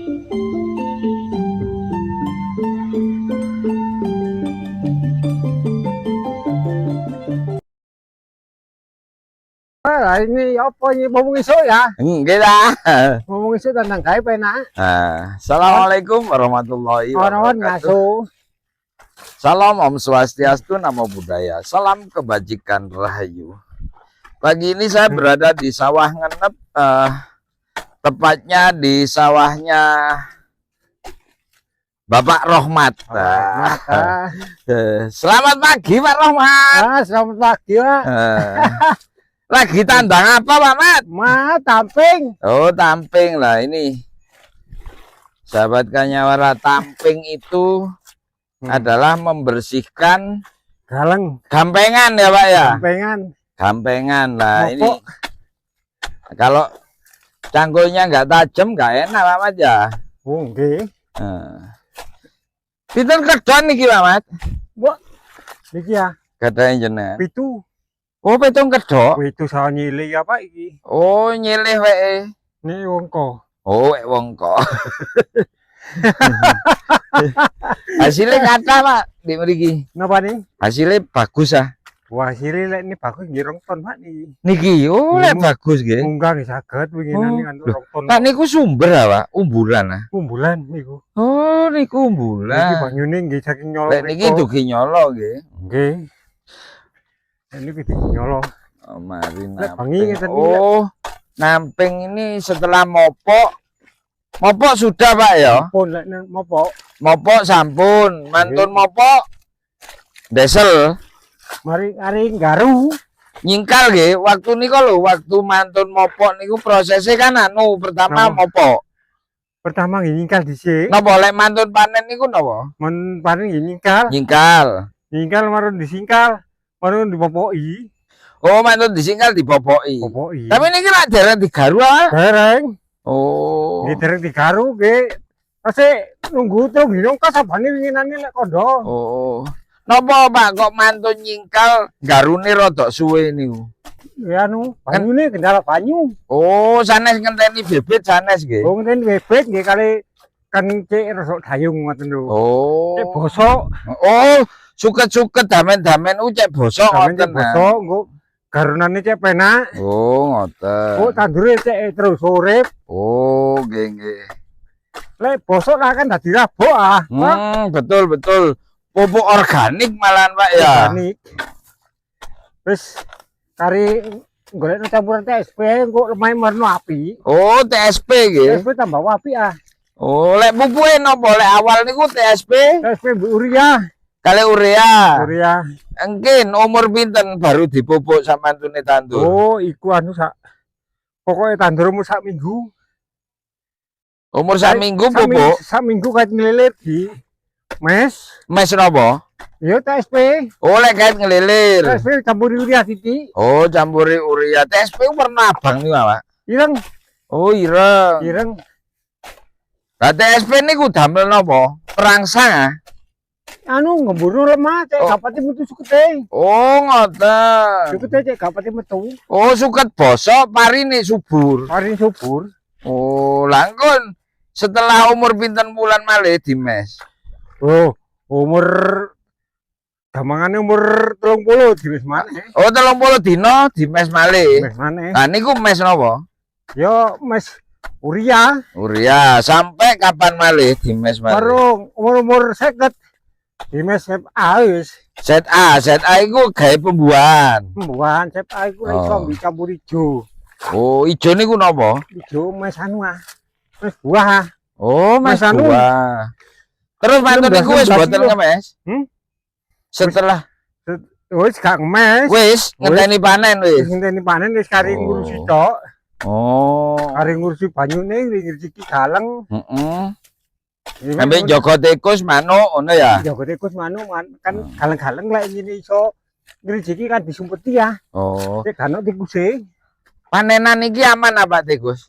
Ini apa ini ngomong isu ya? Enggak dah. Ngomong isu tentang gawe penak. Assalamualaikum warahmatullahi wabarakatuh. Salam Om Swastiastu, Namo Buddhaya. Salam kebajikan rahayu. Pagi ini saya berada di sawah ngenep, tepatnya di sawahnya Bapak Rohmat. Selamat pagi Pak Rohmat. Selamat pagi Pak. Lagi tandang apa Pak Mat? Tamping. Oh, tamping lah ini. Sahabat Kanyawara, tamping itu adalah membersihkan gampengan ya Pak ya. Gampengan lah. Ini kalau cangkulnya nggak tajam nggak enak Pak Mat ya. Nggih. Pinten kedon niki Pak Mat? Mbok niki ya. Kedone jenengan. Pitu. Oh, pitung kedok. Pitu saha nyilih ya Pak iki. Oh, nyilih wae. Nih wongko. Oh, wongko. Hasilnya kata Pak di mriki. Napa nih? Hasilnya bagus ah. Wah, hasilnya lek ini bagus nggih 2 ton Pak niki. Niki, oh lek bagus nggih. Munggah nggih saged winginan iki 2 ton. Pak niku sumber ah, Pak, umbulan ah. Umbulan niku. Oh, niku umbulan. Niki banyune nggih saking nyolo. Lek niki dugi nyolo nggih. Nggih. Ini video nyolo. Oh, mari namping. Oh, namping ini setelah mopok. Mopok sudah Pak ya? Mopok. Mopok sampun, mantun mopok. Desel. Mari garu. Nyingkal nggih, waktu niku lho, waktu mantun mopok niku prosesnya kan pertama mopok. Pertama nyingkal dhisik. Napa lek mantun panen niku napa? Men panen nyingkal. Nyingkal marun disingkal. Marun dipopoki. Oh, mantun disingkal dipopoki. Tapi niki lak dereng digaru ah. Dereng. Oh. Nggih dereng digaru nggih. Tasih nunggu terus bingung ka sabane winginane lek kondo. Oh. Napa Pak kok mantun nyingkal garune rada suwe niku? Ya banyune kendala banyu. Oh, sanes ngenteni bibit sanes nggih. Oh, ngenteni bibit nggih kali kan cek rada dayung ngoten lho. Oh. Cek bosok. Oh, suket-suket damen-damen cek bosok ngoten. Bosok engko garunane cek penak. Oh, ngoten. Oh, tandure cek terus urip. Oh, nggih. Lek bosok lah kan dadi rabuk ah. Betul. Pupuk organik malahan Pak ya. Organik. Terus kari golek campuran TSP engko lemah marno api. Oh, TSP nggih. TSP tambah api ah. Oh, lek pupuke napa lek awal niku TSP? TSP urea. Kali urea. Engkin umur pinten baru dipupuk sama tune tandur? Oh, iku pokoknya tandur umur sak minggu. Umur sak minggu pupuk? Sak minggu kait ngelilir di mes napa? Ya TSP. Oh, lek kait ngelilir. TSP campuri urea titik. Oh, campuri urea. TSP warna abang niku, Pak. Ireng. Oh, ireng. Lah TSP niku damel napa? Perangsang ah? Ngeburu lemah cek gapati metu sukete. Oh, ngoten. Sukete cek gapati metu. Oh, suket bosok parine subur. Oh, langkon setelah umur pinten bulan malih di mes? Oh, umur gamangane umur 30 di mes maneh. Oh, 30 dino di mes malih. Mes maneh. Lah niku mes napa? Yo mes urea. Sampai kapan malih di mes malih? Baru umur 50 di mes ZA wis. ZA iku gawe pembuahan. ZA iku iso dicampur ijo. Oh, ijo niku napa? Ijo mes mes buah. Oh, mes buah. Terus mantun niku wis boten ngemes? Setelah wis gak ngemes. Wis ngenteni panen wis. Ngenteni panen wis kari ngurusi tok. Oh. Kari ngurusi banyune ngrijiki galeng. Ambek jaga tikus manuk ngono ya. Jaga tikus manuk kan galeng-galeng lek ngene iso ngrijiki kan disumpeti ya. Oh. Cek ganok tikuse. Panenan iki aman apa tikus?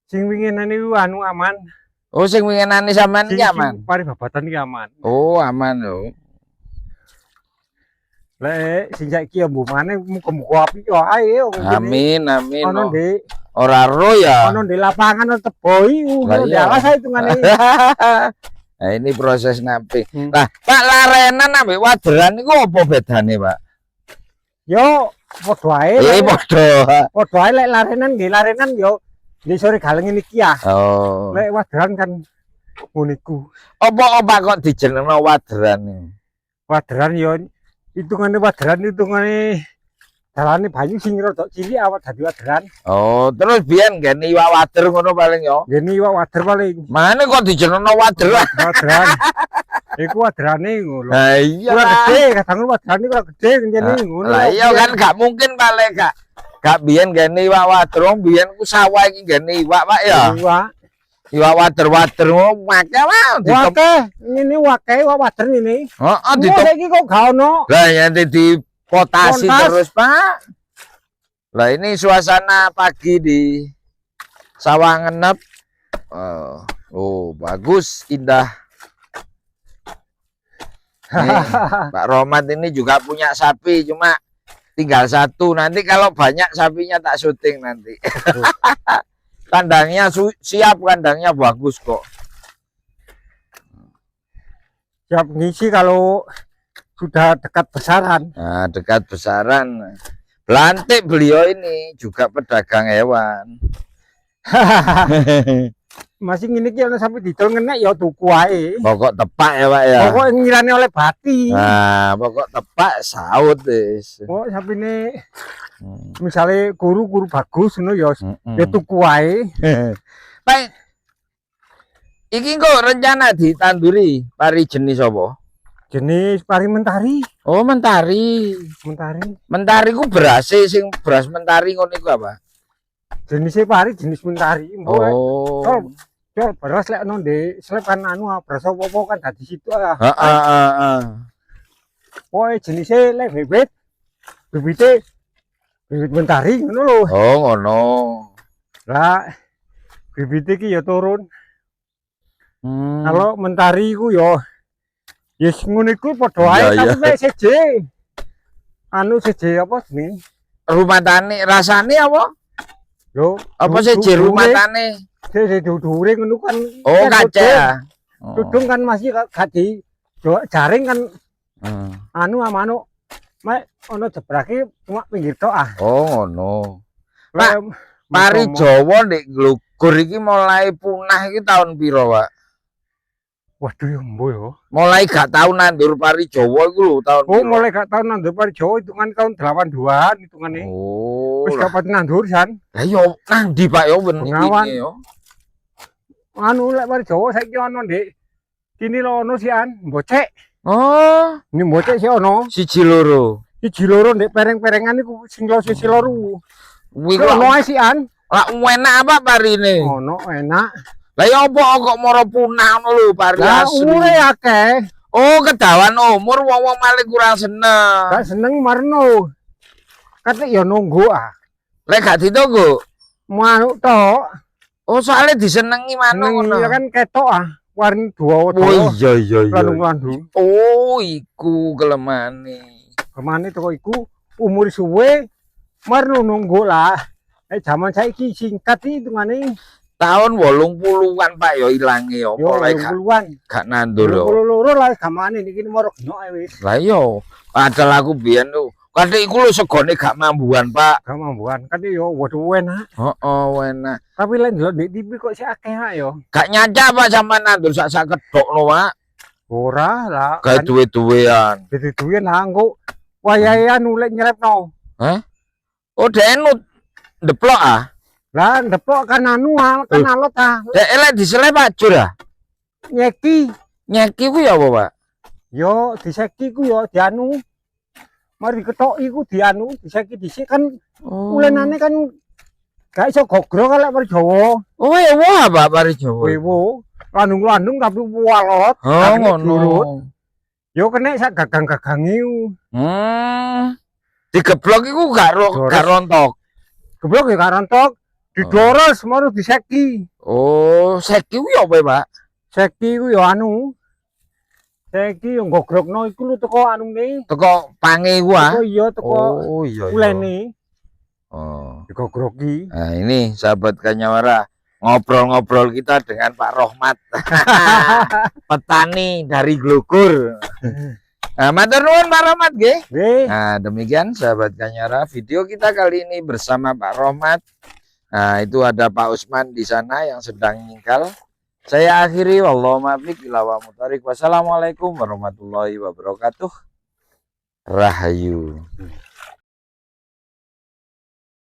Sing winginan niku aman. Oh, sing winginane sampean iki aman. Pari babatan iki aman. Oh, aman lho. Lek sing saiki ya mbok maneh muga-muga apik wae. Amin. Ora ro ya. Ono di lapangan ono tebo iku. Lah Di iya. alas ae hitungane. Nah, ini proses namping. Hmm. Nah, Pak larenan ambek waderan niku apa bedane, Pak? Yo padha ae. Padha. Padha ae lek larenan nggih larenan yo di sore galeng iki ya. Oh. Lek waderan kan uniku. Apa kok dijenengno waderan? Waderan yo hitungane dalane banyu sing rodok cilik awak dadi waderan. Oh, terus biyen nggen iwak wader ngono paling yo. Geni iwak wader paling. Mane kok dijenengno waderan? Waderan. Iku waderane ngono. Lah iya. Kurang gede, kadang waderane kurang gede ngene ngono. Lah iya kan gak mungkin paling gak biyen ngene iwak wader, biyen ku sawah iki ngene iwak, Pak ya. Iwak wader ngono akeh wae. Wake, ngene wake iwak wader ngene. Heeh, Saiki kok gak ono. Lah ya dipotasi Potas. terus, Pak. Lah ini suasana pagi di sawah ngenep. Oh, bagus, indah. Nih, Pak Romat ini juga punya sapi, cuma tinggal satu. Nanti kalau banyak sapinya tak syuting nanti. Kandangnya siap, kandangnya bagus kok. Siap ngisi kalau sudah dekat besaran. Nah, dekat besaran. Belantik beliau ini juga pedagang hewan. Masih ngene iki ana sapi didol ngenek ya tuku wae. Pokok tepak ya, Pak ya. Pokok ngirane oleh bati. Nah, pokok tepak saut wis. Oh, sapine misale guru bagus ngono ya ya tuku wae. Pak, iki kok rencana ditanduri pari jenis apa? Jenis pari mentari. Oh, mentari. Mentari. Mentari ku beras sing beras mentari ngono iku apa? Jenisnya pari jenis mentari. Oh. Jual beras lek ono ndek selepan anu beras apa kan dadi situ ya. Heeh. Pokoke jenisnya lek bibit mentari ngono lho. Oh, ngono. Lah bibit iki ya turun. Hmm. Kalau mentari ku ya yes ngono iku padha ae Iya, tapi lek seje. Anu seje apa jenenge? Rumah tani rasane apa? Yo, Apa seje rumah tani? Seje dhuwure ngono kan. Oh, kaca ya. Tudung kan masih gak di jaring kan anu amanu. Mek ono jebrake cuma pinggir tok ah. Oh, ngono. Pak, Pari Jawa ndek Glugur iki mulai punah iki tahun piro, Pak? Waduh ya mbo ya. Mulai gak tau nandur pari Jawa iku lho tahun Oh, piro? mulai gak tau nandur pari Jawa hitungan tahun 82-an hitungane. Oh. Wis gak pati nandur san. Lah yo nang ndi Pak yo ben Bengawan. iki yo. Anu lek pari Jawa saiki ono ndek kini lho ono sian mbocek. Oh, Ini mbocek sih ono. siji loro. Iki loro ndek pereng-perengan iku sing lo sisi loro. Kuwi Ono kok ae sian. lak enak apa parine? Ono enak. Lah ya apa kok moro punah ngono lho pari Lah asli. umure akeh. Oh, kedawan umur wong-wong malah kurang seneng. Gak seneng marno. Kate ya nunggu ah. Lek gak ditunggu. Manuk tok. Oh, soalnya disenengi manuk Seneng ngono. ya kan ketok ah. Warni dua Oh iya. landung-landung. Oh, iku kelemane. Kemana toko iku umur suwe marno nunggu lah. Zaman saiki singkat hitungane. Tahun 80-an Pak yo ilange yo Yo mulai gak 80-an. nandur yo. 82 lah gamane niki moro genok ae wis. Lah yo, padahal aku biyen tuh kadhe iku lho segone gak mambuan, Pak. Gak mambuan. Kate yo waduh enak. Heeh, enak. Tapi lain delok di TV kok sih akeh ae yo. Gak nyanca Pak sampean nandur sak kedokno, Pak. Ora lah. Gawe duwe-duwean. Dadi duwe lah engko wayahe anu lek nyerepno. Hah? Oh, denut deplok ah. Lah ndepok kan anu kan alot ah. Dek elek diselep ajur ah. Nyeki. Nyeki ku ya apa, Pak? Yo diseki ku yo dianu. Mari ketoki ku dianu diseki dhisik kan ulenane kan gak iso gogro kalek pari Jawa. Oh, ewo Pak pari Jawa. Wewo, landung-landung tapi walot. Oh, ngono. Yo kena sak gagang-gagangi. Digeblok iku gak rontok. Geblok ya gak rontok. Didoros maru diseki. Oh, seki ku ya apa, Pak? Seki ku yo anu. Seki yo gogrokno iku lho teko anune. Teko pange ku ah. Teko iya teko Oh, iya. ulene. Oh. Digogroki. Nah, ini sahabat Kanyawara, ngobrol-ngobrol kita dengan Pak Rohmat, petani dari Glogur. Nah, matur nuwun Pak Rohmat nggih. Nah, demikian sahabat Kanyawara, video kita kali ini bersama Pak Rohmat. Nah, itu ada Pak Usman di sana yang sedang nyingkal. Saya akhiri, wallahu muwaffiq ila aqwamit thoriq. Wassalamualaikum warahmatullahi wabarakatuh. Rahayu.